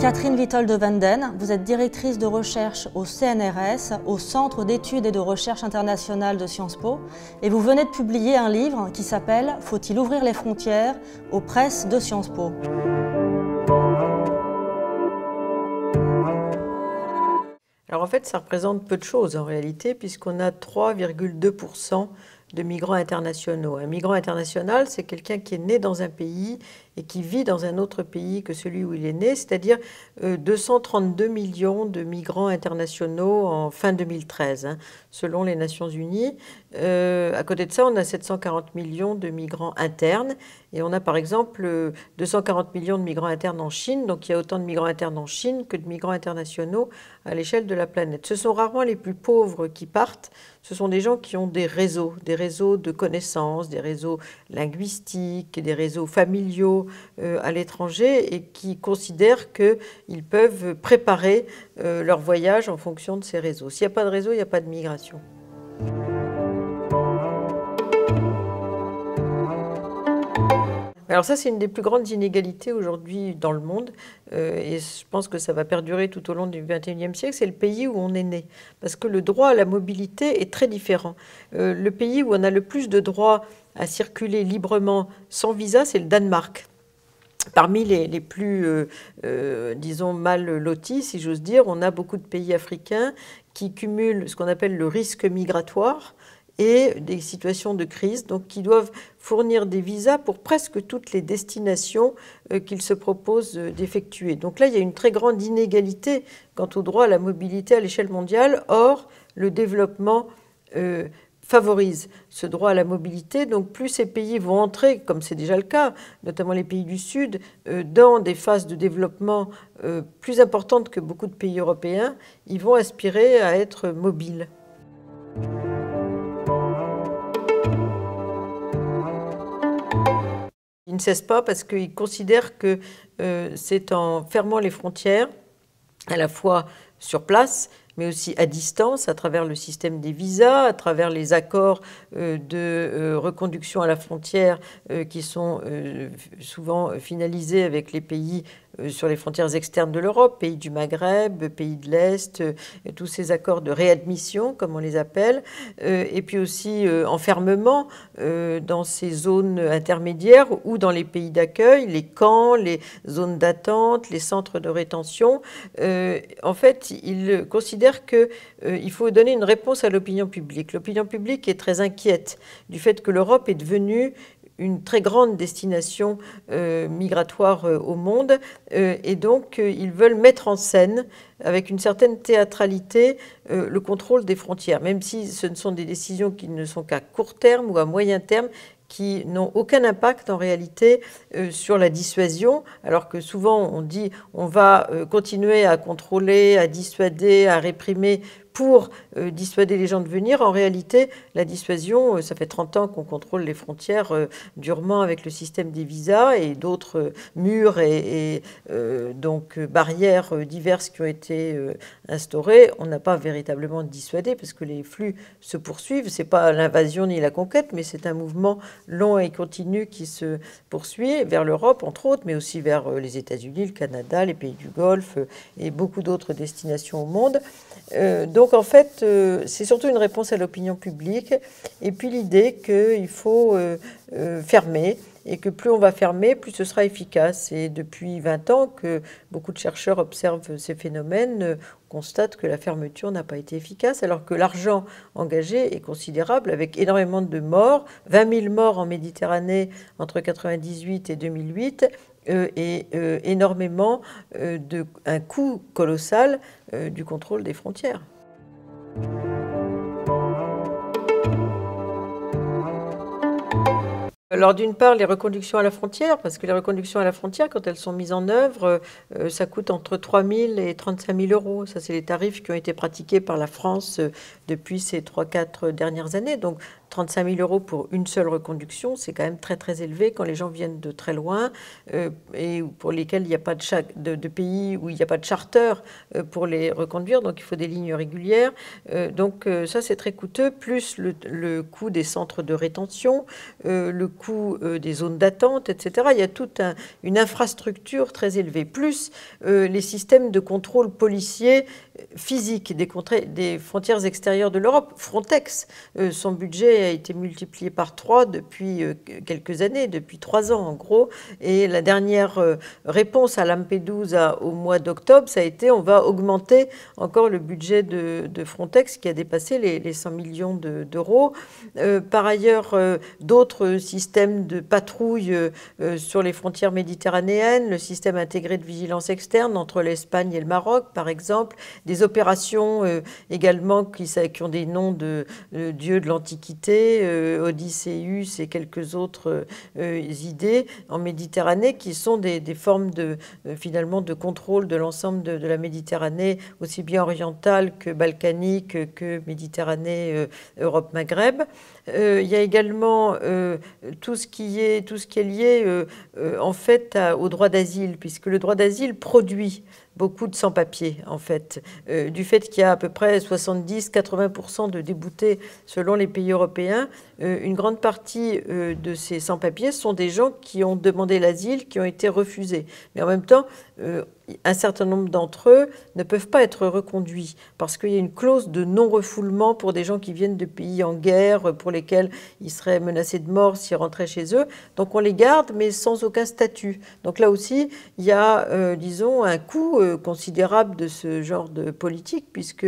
Catherine Withold de Vanden, vous êtes directrice de recherche au CNRS, au Centre d'études et de recherche internationale de Sciences Po, et vous venez de publier un livre qui s'appelle « Faut-il ouvrir les frontières ?» aux presses de Sciences Po. Alors en fait, ça représente peu de choses en réalité, puisqu'on a 3,2% de migrants internationaux. Un migrant international, c'est quelqu'un qui est né dans un pays et qui vit dans un autre pays que celui où il est né, c'est-à-dire 232 millions de migrants internationaux en fin 2013, selon les Nations Unies. À côté de ça, on a 740 millions de migrants internes et on a par exemple 240 millions de migrants internes en Chine, donc il y a autant de migrants internes en Chine que de migrants internationaux à l'échelle de la planète. Ce sont rarement les plus pauvres qui partent, ce sont des gens qui ont des réseaux de connaissances, des réseaux linguistiques, des réseaux familiaux à l'étranger et qui considèrent qu'ils peuvent préparer leur voyage en fonction de ces réseaux. S'il n'y a pas de réseau, il n'y a pas de migration. Alors ça, c'est une des plus grandes inégalités aujourd'hui dans le monde et je pense que ça va perdurer tout au long du XXIe siècle, c'est le pays où on est né. Parce que le droit à la mobilité est très différent. Le pays où on a le plus de droits à circuler librement sans visa, c'est le Danemark. Parmi les plus, disons, mal lotis, si j'ose dire, on a beaucoup de pays africains qui cumulent ce qu'on appelle le risque migratoire et des situations de crise, donc qui doivent fournir des visas pour presque toutes les destinations qu'ils se proposent d'effectuer. Donc là, il y a une très grande inégalité quant au droit à la mobilité à l'échelle mondiale. Or, le développement favorise ce droit à la mobilité. Donc plus ces pays vont entrer, comme c'est déjà le cas, notamment les pays du Sud, dans des phases de développement plus importantes que beaucoup de pays européens, ils vont aspirer à être mobiles. Ils ne cessent pas parce qu'ils considèrent que c'est en fermant les frontières, à la fois sur place, mais aussi à distance, à travers le système des visas, à travers les accords de reconduction à la frontière qui sont souvent finalisés avec les pays sur les frontières externes de l'Europe, pays du Maghreb, pays de l'Est, tous ces accords de réadmission, comme on les appelle, et puis aussi enfermement dans ces zones intermédiaires ou dans les pays d'accueil, les camps, les zones d'attente, les centres de rétention. En fait, ils considèrent qu'il faut donner une réponse à l'opinion publique. L'opinion publique est très inquiète du fait que l'Europe est devenue une très grande destination migratoire au monde et donc ils veulent mettre en scène avec une certaine théâtralité le contrôle des frontières, même si ce ne sont des décisions qui ne sont qu'à court terme ou à moyen terme, qui n'ont aucun impact en réalité sur la dissuasion, alors que souvent on dit on va continuer à contrôler, à dissuader, à réprimer pour dissuader les gens de venir. En réalité, la dissuasion, ça fait 30 ans qu'on contrôle les frontières durement avec le système des visas et d'autres murs et donc barrières diverses qui ont été instaurées. On n'a pas véritablement dissuadé parce que les flux se poursuivent. Ce n'est pas l'invasion ni la conquête, mais c'est un mouvement long et continu qui se poursuit vers l'Europe, entre autres, mais aussi vers les États-Unis, le Canada, les pays du Golfe et beaucoup d'autres destinations au monde. Donc en fait, c'est surtout une réponse à l'opinion publique et puis l'idée qu'il faut fermer et que plus on va fermer, plus ce sera efficace. Et depuis 20 ans que beaucoup de chercheurs observent ces phénomènes, constatent que la fermeture n'a pas été efficace, alors que l'argent engagé est considérable, avec énormément de morts, 20 000 morts en Méditerranée entre 1998 et 2008, et énormément un coût colossal du contrôle des frontières. Alors d'une part, les reconductions à la frontière, parce que les reconductions à la frontière, quand elles sont mises en œuvre, ça coûte entre 3 000 et 35 000 euros. Ça, c'est les tarifs qui ont été pratiqués par la France depuis ces 3-4 dernières années. Donc 35 000 € pour une seule reconduction, c'est quand même très très élevé quand les gens viennent de très loin et pour lesquels il n'y a pas de pays où il n'y a pas de charter pour les reconduire, donc il faut des lignes régulières. Donc ça c'est très coûteux, plus le coût des centres de rétention, le coût des zones d'attente, etc. Il y a toute une infrastructure très élevée, plus les systèmes de contrôle policier physique des frontières extérieures de l'Europe. Frontex, son budget a été multiplié par 3 depuis quelques années, depuis 3 ans en gros. Et la dernière réponse à Lampedusa au mois d'octobre, ça a été on va augmenter encore le budget de Frontex qui a dépassé les 100 millions d'euros. Par ailleurs, d'autres systèmes de patrouille sur les frontières méditerranéennes, le système intégré de vigilance externe entre l'Espagne et le Maroc, par exemple, des opérations également qui ont des noms de dieux de l'Antiquité, Odysseus et quelques autres idées en Méditerranée qui sont des formes finalement de contrôle de l'ensemble de la Méditerranée, aussi bien orientale que balkanique que Méditerranée, Europe-Maghreb. Il y a également tout ce qui est lié en fait au droit d'asile, puisque le droit d'asile produit beaucoup de sans-papiers, en fait, du fait qu'il y a à peu près 70-80% de déboutés selon les pays européens. Une grande partie de ces sans-papiers sont des gens qui ont demandé l'asile, qui ont été refusés. Mais en même temps, un certain nombre d'entre eux ne peuvent pas être reconduits parce qu'il y a une clause de non-refoulement pour des gens qui viennent de pays en guerre, pour lesquels ils seraient menacés de mort s'ils rentraient chez eux. Donc on les garde, mais sans aucun statut. Donc là aussi, il y a, disons, un coût considérable de ce genre de politique, puisque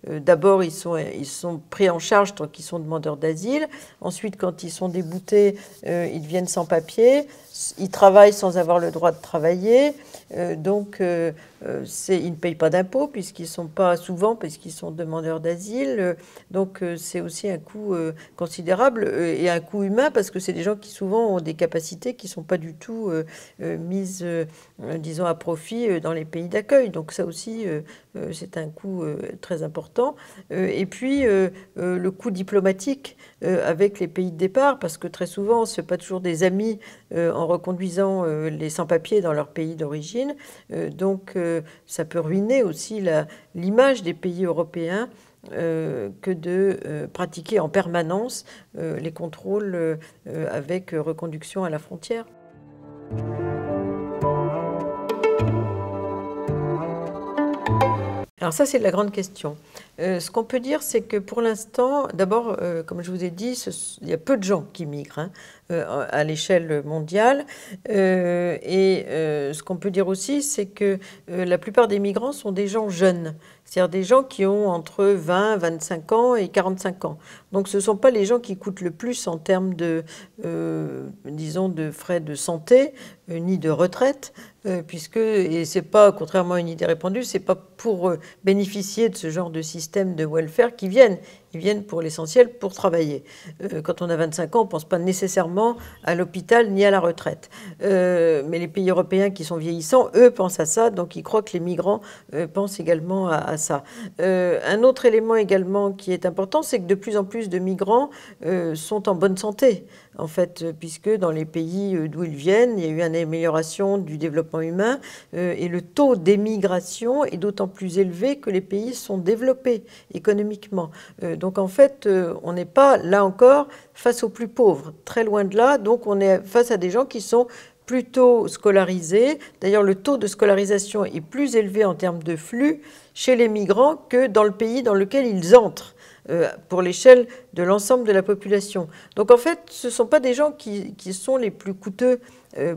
d'abord, ils sont pris en charge tant qu'ils sont demandeurs d'asile. Ensuite, quand ils sont déboutés, ils deviennent sans papier. Ils travaillent sans avoir le droit de travailler. Donc, ils ne payent pas d'impôts puisqu'ils sont pas souvent, puisqu'ils sont demandeurs d'asile. Donc, c'est aussi un coût considérable et un coût humain parce que c'est des gens qui souvent ont des capacités qui ne sont pas du tout mises, disons, à profit dans les pays d'accueil. Donc, ça aussi, c'est un coût très important. Et puis, le coût diplomatique avec les pays de départ, parce que très souvent, ce n'est pas toujours des amis en reconduisant les sans-papiers dans leur pays d'origine. Donc, ça peut ruiner aussi l'image des pays européens que de pratiquer en permanence les contrôles avec reconduction à la frontière. Alors ça, c'est la grande question. Ce qu'on peut dire, c'est que pour l'instant, d'abord, comme je vous ai dit, il y a peu de gens qui migrent à l'échelle mondiale. Ce qu'on peut dire aussi, c'est que la plupart des migrants sont des gens jeunes, c'est-à-dire des gens qui ont entre 20, 25 ans et 45 ans. Donc ce ne sont pas les gens qui coûtent le plus en termes disons, de frais de santé, ni de retraite, puisque, et c'est pas, contrairement à une idée répandue, c'est pas pour bénéficier de ce genre de système de welfare qu'ils viennent. Ils viennent pour l'essentiel pour travailler. Quand on a 25 ans, on ne pense pas nécessairement à l'hôpital ni à la retraite. Mais les pays européens qui sont vieillissants, eux, pensent à ça, donc ils croient que les migrants pensent également à ça. Un autre élément également qui est important, c'est que de plus en plus de migrants sont en bonne santé, en fait, puisque dans les pays d'où ils viennent, il y a eu une amélioration du développement humain et le taux d'émigration est d'autant plus élevé que les pays sont développés économiquement. Donc en fait, on n'est pas, là encore, face aux plus pauvres, très loin de là. Donc on est face à des gens qui sont plutôt scolarisés. D'ailleurs, le taux de scolarisation est plus élevé en termes de flux chez les migrants que dans le pays dans lequel ils entrent, pour l'échelle de l'ensemble de la population. Donc en fait, ce ne sont pas des gens qui sont les plus coûteux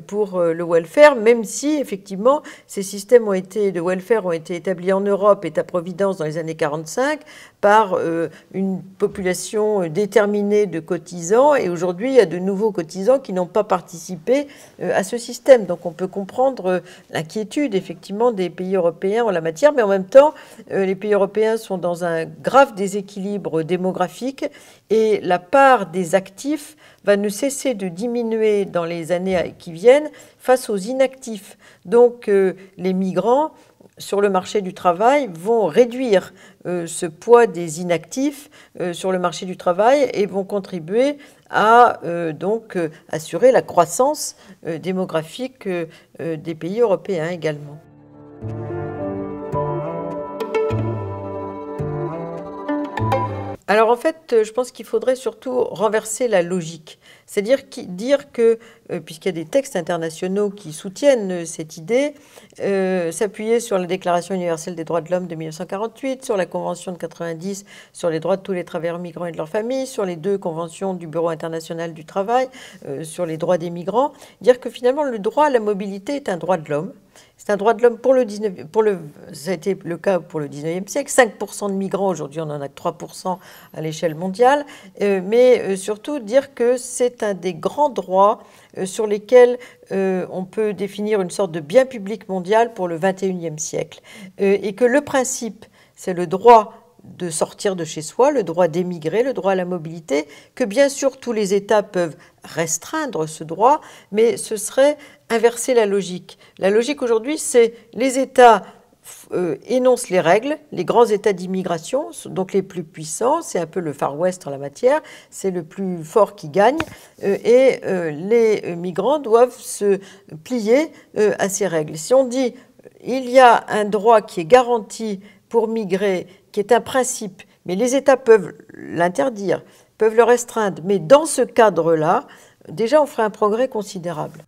pour le welfare, même si effectivement ces systèmes de welfare ont été établis en Europe et à Providence dans les années 45 par une population déterminée de cotisants, et aujourd'hui il y a de nouveaux cotisants qui n'ont pas participé à ce système. Donc on peut comprendre l'inquiétude effectivement des pays européens en la matière, mais en même temps les pays européens sont dans un grave déséquilibre démographique et la part des actifs va ne cesser de diminuer dans les années qui viennent face aux inactifs. Donc les migrants sur le marché du travail vont réduire ce poids des inactifs sur le marché du travail et vont contribuer à donc assurer la croissance démographique des pays européens également. Alors en fait, je pense qu'il faudrait surtout renverser la logique. C'est-à-dire dire que, puisqu'il y a des textes internationaux qui soutiennent cette idée, s'appuyer sur la Déclaration universelle des droits de l'homme de 1948, sur la Convention de 90 sur les droits de tous les travailleurs migrants et de leurs familles, sur les 2 conventions du Bureau international du travail, sur les droits des migrants, dire que finalement le droit à la mobilité est un droit de l'homme. C'est un droit de l'homme ça a été le cas pour le 19e siècle. 5% de migrants, aujourd'hui on n'en a que 3% à l'échelle mondiale, mais surtout dire que c'est un des grands droits sur lesquels on peut définir une sorte de bien public mondial pour le 21e siècle. Et que le principe, c'est le droit de sortir de chez soi, le droit d'émigrer, le droit à la mobilité, que bien sûr tous les États peuvent restreindre ce droit, mais ce serait inverser la logique. La logique aujourd'hui, c'est les États énoncent les règles, les grands États d'immigration, donc les plus puissants, c'est un peu le Far West en la matière, c'est le plus fort qui gagne, et les migrants doivent se plier à ces règles. Si on dit il y a un droit qui est garanti pour migrer, qui est un principe, mais les États peuvent l'interdire, peuvent le restreindre, mais dans ce cadre-là, déjà on ferait un progrès considérable.